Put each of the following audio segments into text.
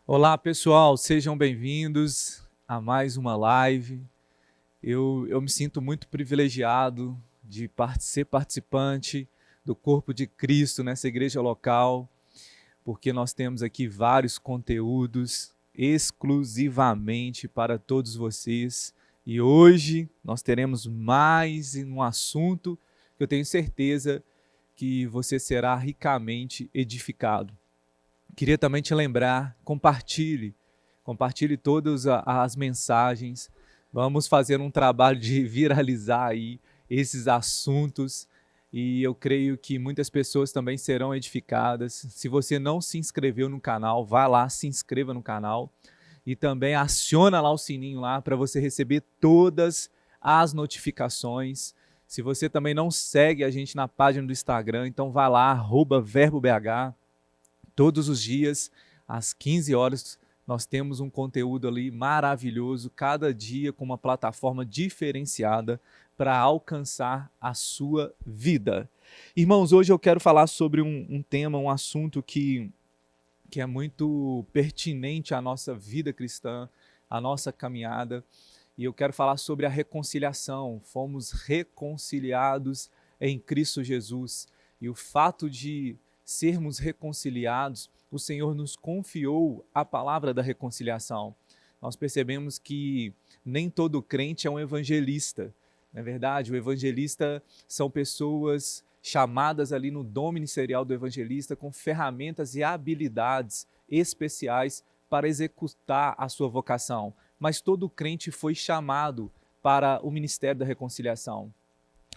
Olá pessoal, sejam bem-vindos a mais uma live. Eu me sinto muito privilegiado de ser participante do corpo de Cristo nessa igreja local, porque nós temos aqui vários conteúdos exclusivamente para todos vocês. E hoje nós teremos mais um assunto que eu tenho certeza que você será ricamente edificado. Queria também te lembrar, compartilhe todas as mensagens. Vamos fazer um trabalho de viralizar aí esses assuntos e eu creio que muitas pessoas também serão edificadas. Se você não se inscreveu no canal, vá lá, se inscreva no canal e também aciona lá o sininho lá para você receber todas as notificações. Se você também não segue a gente na página do Instagram, então vá lá, @verbobh. Todos os dias, às 15 horas, nós temos um conteúdo ali maravilhoso, cada dia com uma plataforma diferenciada para alcançar a sua vida. Irmãos, hoje eu quero falar sobre um tema, um assunto que é muito pertinente à nossa vida cristã, à nossa caminhada, e eu quero falar sobre a reconciliação. Fomos reconciliados em Cristo Jesus, e o fato de sermos reconciliados, o Senhor nos confiou a palavra da reconciliação. Nós percebemos que nem todo crente é um evangelista. Não é verdade? O evangelista são pessoas chamadas ali no dom ministerial do evangelista com ferramentas e habilidades especiais para executar a sua vocação. Mas todo crente foi chamado para o ministério da reconciliação,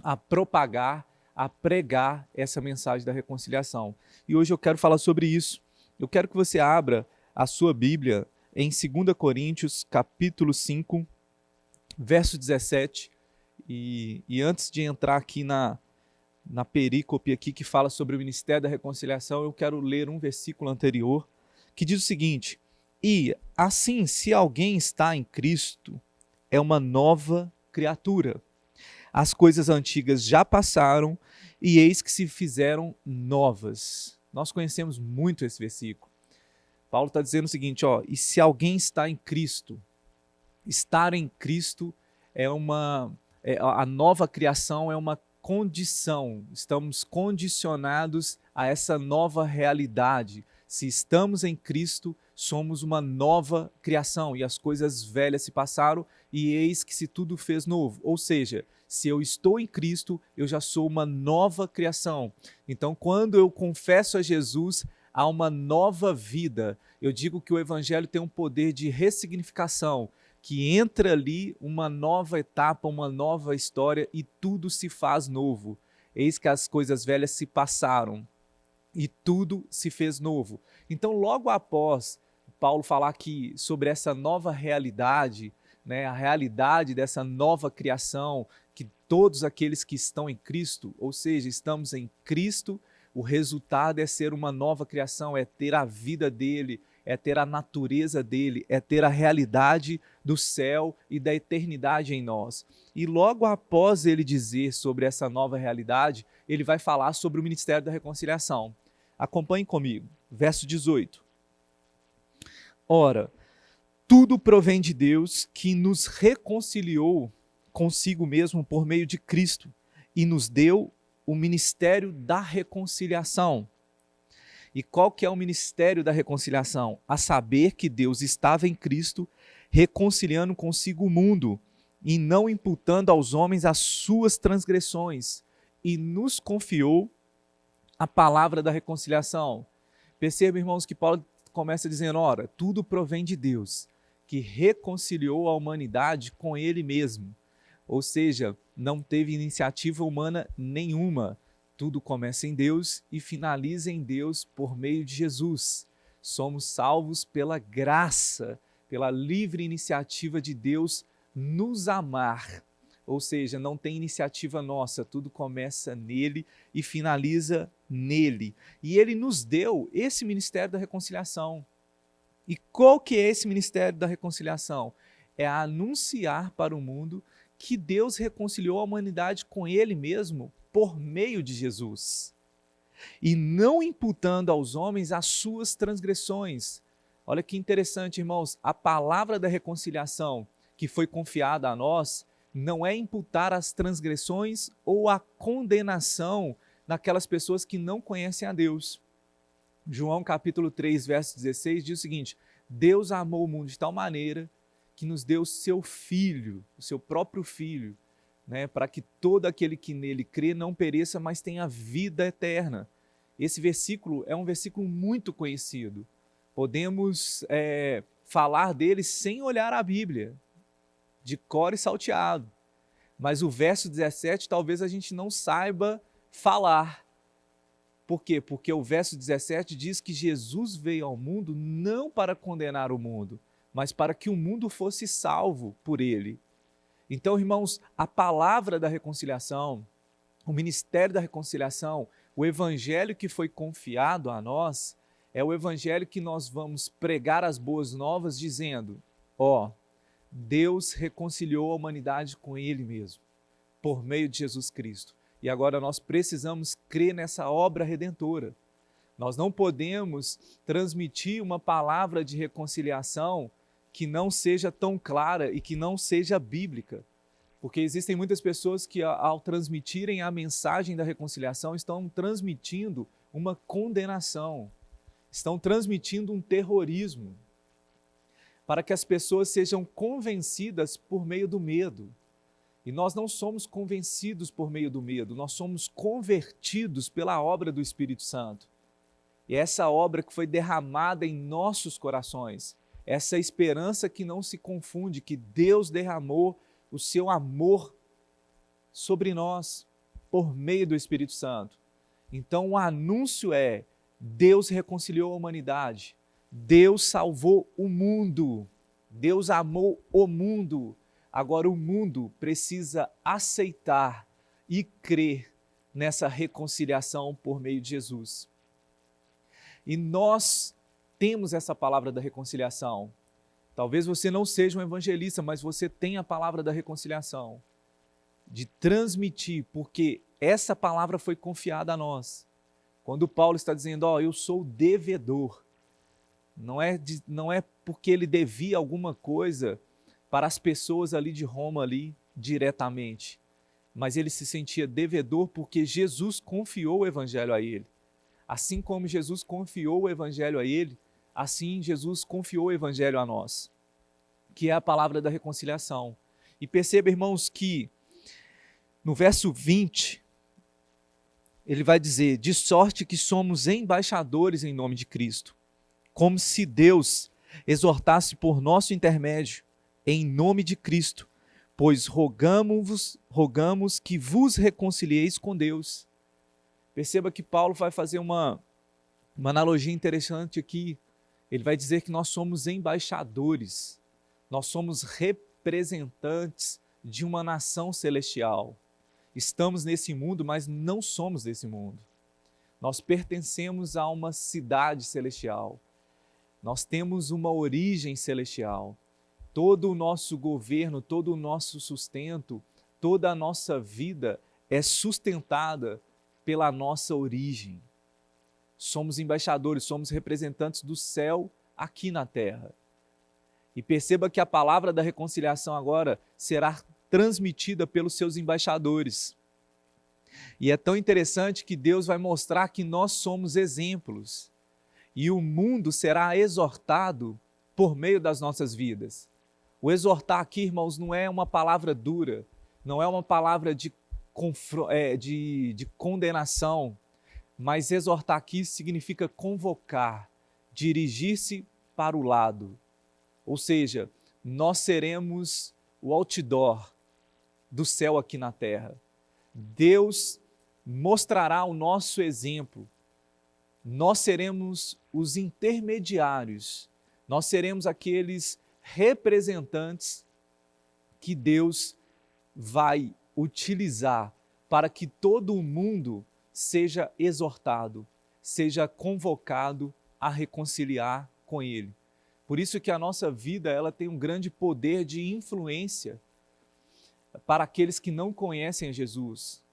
a propagar, a pregar essa mensagem da reconciliação. E hoje eu quero falar sobre isso. Eu quero que você abra a sua Bíblia em 2 Coríntios, capítulo 5, verso 17. E antes de entrar aqui na perícope aqui que fala sobre o ministério da reconciliação, eu quero ler um versículo anterior que diz o seguinte: e assim, se alguém está em Cristo, é uma nova criatura. As coisas antigas já passaram e eis que se fizeram novas. Nós conhecemos muito esse versículo. Paulo está dizendo o seguinte, e se alguém está em Cristo, estar em Cristo a nova criação é uma condição, estamos condicionados a essa nova realidade. Se estamos em Cristo, somos uma nova criação e as coisas velhas se passaram e eis que se tudo fez novo. Ou seja, se eu estou em Cristo, eu já sou uma nova criação. Então, quando eu confesso a Jesus, há uma nova vida. Eu digo que o Evangelho tem um poder de ressignificação, que entra ali uma nova etapa, uma nova história e tudo se faz novo. Eis que as coisas velhas se passaram e tudo se fez novo. Então, logo após Paulo falar que sobre essa nova realidade, né, a realidade dessa nova criação, que todos aqueles que estão em Cristo, ou seja, estamos em Cristo, o resultado é ser uma nova criação, é ter a vida dele, é ter a natureza dele, é ter a realidade do céu e da eternidade em nós. E logo após ele dizer sobre essa nova realidade, ele vai falar sobre o ministério da reconciliação. Acompanhe comigo, verso 18. Ora, tudo provém de Deus que nos reconciliou consigo mesmo por meio de Cristo e nos deu o ministério da reconciliação. E qual que é o ministério da reconciliação? A saber que Deus estava em Cristo reconciliando consigo o mundo e não imputando aos homens as suas transgressões e nos confiou a palavra da reconciliação. Perceba, irmãos, que Paulo começa dizendo, ora, tudo provém de Deus, que reconciliou a humanidade com ele mesmo. Ou seja, não teve iniciativa humana nenhuma. Tudo começa em Deus e finaliza em Deus por meio de Jesus. Somos salvos pela graça, pela livre iniciativa de Deus nos amar. Ou seja, não tem iniciativa nossa, tudo começa nele e finaliza nele. E ele nos deu esse ministério da reconciliação. E qual que é esse ministério da reconciliação? É anunciar para o mundo que Deus reconciliou a humanidade com ele mesmo por meio de Jesus. E não imputando aos homens as suas transgressões. Olha que interessante, irmãos, a palavra da reconciliação que foi confiada a nós não é imputar as transgressões ou a condenação naquelas pessoas que não conhecem a Deus. João capítulo 3, verso 16 diz o seguinte: Deus amou o mundo de tal maneira que nos deu seu Filho, o seu próprio Filho, né, para que todo aquele que nele crê não pereça, mas tenha vida eterna. Esse versículo é um versículo muito conhecido. Podemos falar dele sem olhar a Bíblia, de cor e salteado. Mas o verso 17 talvez a gente não saiba falar. Por quê? Porque o verso 17 diz que Jesus veio ao mundo não para condenar o mundo, mas para que o mundo fosse salvo por ele. Então, irmãos, a palavra da reconciliação, o ministério da reconciliação, o evangelho que foi confiado a nós, é o evangelho que nós vamos pregar as boas novas dizendo: Deus reconciliou a humanidade com ele mesmo, por meio de Jesus Cristo. E agora nós precisamos crer nessa obra redentora. Nós não podemos transmitir uma palavra de reconciliação que não seja tão clara e que não seja bíblica. Porque existem muitas pessoas que, ao transmitirem a mensagem da reconciliação, estão transmitindo uma condenação, estão transmitindo um terrorismo, para que as pessoas sejam convencidas por meio do medo. E nós não somos convencidos por meio do medo, nós somos convertidos pela obra do Espírito Santo. E essa obra que foi derramada em nossos corações, essa esperança que não se confunde, que Deus derramou o seu amor sobre nós por meio do Espírito Santo. Então o anúncio é: Deus reconciliou a humanidade, Deus salvou o mundo, Deus amou o mundo. Agora o mundo precisa aceitar e crer nessa reconciliação por meio de Jesus. E nós temos essa palavra da reconciliação. Talvez você não seja um evangelista, mas você tem a palavra da reconciliação, de transmitir, porque essa palavra foi confiada a nós. Quando Paulo está dizendo, eu sou devedor, não é porque ele devia alguma coisa para as pessoas ali de Roma ali diretamente, mas ele se sentia devedor porque Jesus confiou o evangelho a ele. Assim como Jesus confiou o evangelho a ele, assim Jesus confiou o evangelho a nós, que é a palavra da reconciliação. E perceba, irmãos, que no verso 20, ele vai dizer: de sorte que somos embaixadores em nome de Cristo, como se Deus exortasse por nosso intermédio, em nome de Cristo, pois rogamos que vos reconcilieis com Deus. Perceba que Paulo vai fazer uma analogia interessante aqui. Ele vai dizer que nós somos embaixadores, nós somos representantes de uma nação celestial. Estamos nesse mundo, mas não somos desse mundo. Nós pertencemos a uma cidade celestial. Nós temos uma origem celestial. Todo o nosso governo, todo o nosso sustento, toda a nossa vida é sustentada pela nossa origem. Somos embaixadores, somos representantes do céu aqui na terra. E perceba que a palavra da reconciliação agora será transmitida pelos seus embaixadores. E é tão interessante que Deus vai mostrar que nós somos exemplos. E o mundo será exortado por meio das nossas vidas. O exortar aqui, irmãos, não é uma palavra dura, não é uma palavra de condenação, mas exortar aqui significa convocar, dirigir-se para o lado. Ou seja, nós seremos o outdoor do céu aqui na terra. Deus mostrará o nosso exemplo. Nós seremos os intermediários, nós seremos aqueles representantes que Deus vai utilizar para que todo o mundo seja exortado, seja convocado a reconciliar com Ele. Por isso que a nossa vida ela tem um grande poder de influência para aqueles que não conhecem Jesus.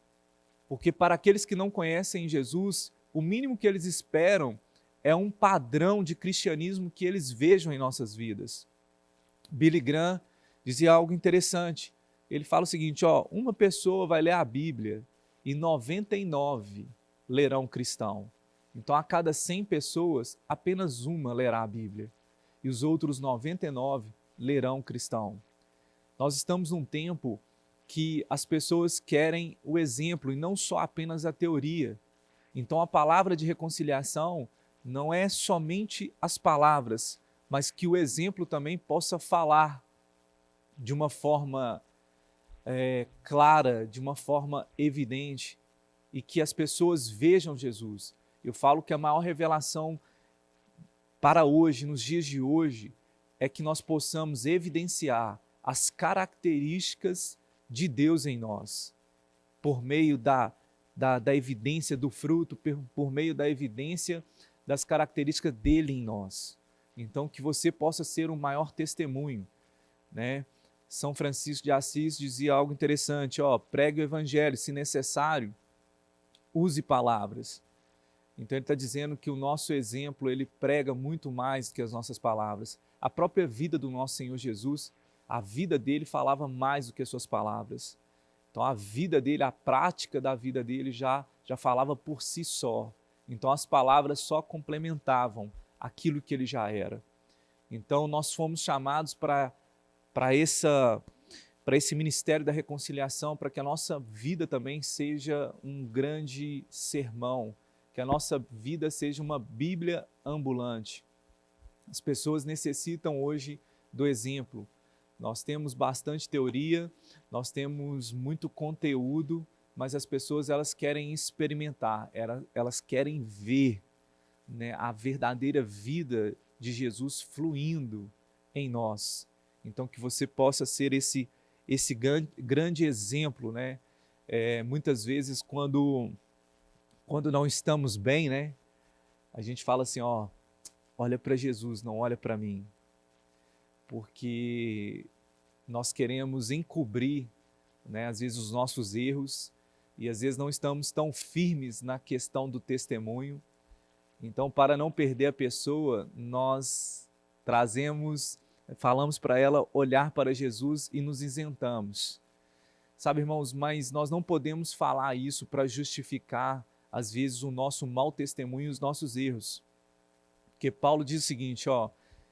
Porque para aqueles que não conhecem Jesus, o mínimo que eles esperam é um padrão de cristianismo que eles vejam em nossas vidas. Billy Graham dizia algo interessante. Ele fala o seguinte, uma pessoa vai ler a Bíblia e 99 lerão cristão. Então, a cada 100 pessoas, apenas uma lerá a Bíblia. E os outros 99 lerão cristão. Nós estamos num tempo que as pessoas querem o exemplo e não só apenas a teoria. Então, a palavra de reconciliação não é somente as palavras, mas que o exemplo também possa falar de uma forma clara, de uma forma evidente, e que as pessoas vejam Jesus. Eu falo que a maior revelação para hoje, nos dias de hoje, é que nós possamos evidenciar as características de Deus em nós, por meio da evidência do fruto, por meio da evidência das características dele em nós. Então, que você possa ser um maior testemunho, né? São Francisco de Assis dizia algo interessante, pregue o evangelho, se necessário, use palavras. Então ele está dizendo que o nosso exemplo, ele prega muito mais do que as nossas palavras. A própria vida do nosso Senhor Jesus, a vida dele falava mais do que as suas palavras. Então a vida dele, a prática da vida dele já falava por si só. Então as palavras só complementavam aquilo que ele já era. Então nós fomos chamados para esse ministério da reconciliação, para que a nossa vida também seja um grande sermão, que a nossa vida seja uma Bíblia ambulante. As pessoas necessitam hoje do exemplo. Nós temos bastante teoria, nós temos muito conteúdo, mas as pessoas elas querem experimentar, elas querem ver, né, a verdadeira vida de Jesus fluindo em nós. Então que você possa ser esse grande exemplo, né? Muitas vezes quando não estamos bem, né? A gente fala assim, olha para Jesus, não olha para mim. Porque nós queremos encobrir, né, às vezes os nossos erros e às vezes não estamos tão firmes na questão do testemunho. Então, para não perder a pessoa, nós falamos para ela olhar para Jesus e nos isentamos. Sabe, irmãos, mas nós não podemos falar isso para justificar, às vezes, o nosso mau testemunho e os nossos erros. Porque Paulo diz o seguinte,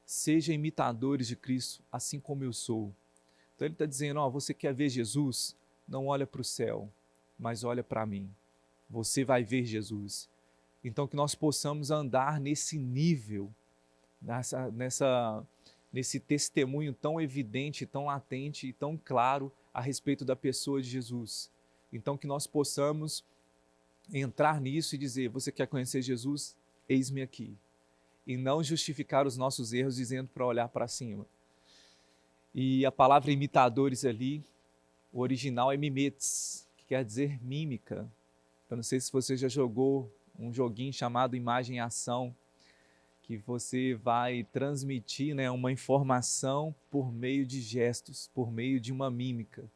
sejam imitadores de Cristo, assim como eu sou. Então ele está dizendo, você quer ver Jesus? Não olha para o céu, mas olha para mim. Você vai ver Jesus. Então que nós possamos andar nesse nível, nesse testemunho tão evidente, tão latente e tão claro a respeito da pessoa de Jesus. Então que nós possamos entrar nisso e dizer, você quer conhecer Jesus? Eis-me aqui. E não justificar os nossos erros dizendo para olhar para cima. E a palavra imitadores ali, o original é mimetes, que quer dizer mímica. Eu não sei se você já jogou um joguinho chamado Imagem e Ação, que você vai transmitir, né, uma informação por meio de gestos, por meio de uma mímica.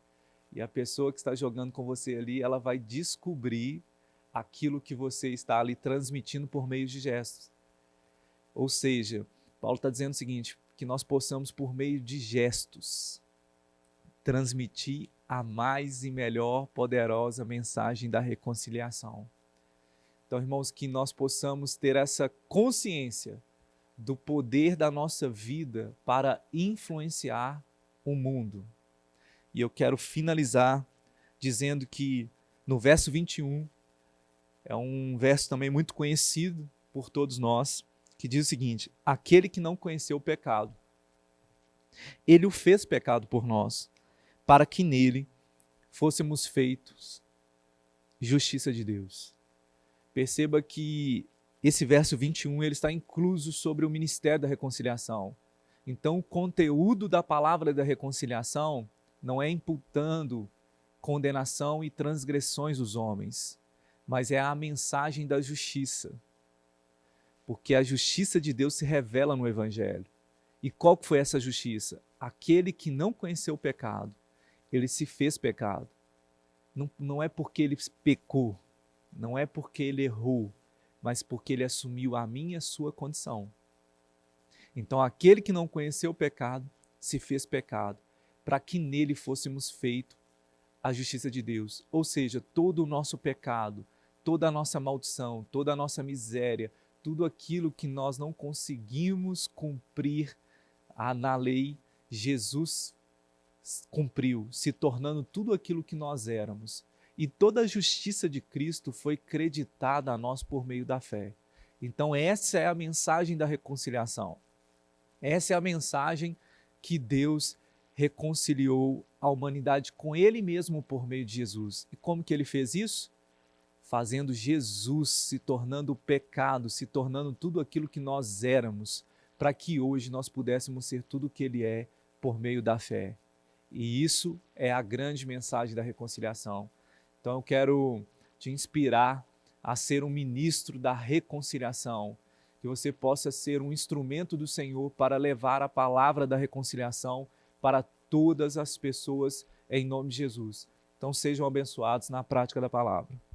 E a pessoa que está jogando com você ali, ela vai descobrir aquilo que você está ali transmitindo por meio de gestos. Ou seja, Paulo está dizendo o seguinte, que nós possamos, por meio de gestos, transmitir a mais e melhor poderosa mensagem da reconciliação. Então, irmãos, que nós possamos ter essa consciência do poder da nossa vida para influenciar o mundo. E eu quero finalizar dizendo que no verso 21, é um verso também muito conhecido por todos nós, que diz o seguinte, aquele que não conheceu o pecado, ele o fez pecado por nós, para que nele fôssemos feitos justiça de Deus. Perceba que esse verso 21 ele está incluso sobre o ministério da reconciliação. Então o conteúdo da palavra da reconciliação não é imputando condenação e transgressões dos homens, mas é a mensagem da justiça. Porque a justiça de Deus se revela no Evangelho. E qual foi essa justiça? Aquele que não conheceu o pecado, ele se fez pecado. Não é porque ele pecou, não é porque ele errou, mas porque ele assumiu a minha e a sua condição. Então, aquele que não conheceu o pecado, se fez pecado, para que nele fôssemos feitos a justiça de Deus. Ou seja, todo o nosso pecado, toda a nossa maldição, toda a nossa miséria, tudo aquilo que nós não conseguimos cumprir na lei, Jesus cumpriu, se tornando tudo aquilo que nós éramos. E toda a justiça de Cristo foi creditada a nós por meio da fé. Então essa é a mensagem da reconciliação. Essa é a mensagem que Deus reconciliou a humanidade com Ele mesmo por meio de Jesus. E como que Ele fez isso? Fazendo Jesus se tornando o pecado, se tornando tudo aquilo que nós éramos, para que hoje nós pudéssemos ser tudo o que Ele é por meio da fé. E isso é a grande mensagem da reconciliação. Então eu quero te inspirar a ser um ministro da reconciliação, que você possa ser um instrumento do Senhor para levar a palavra da reconciliação para todas as pessoas em nome de Jesus. Então sejam abençoados na prática da palavra.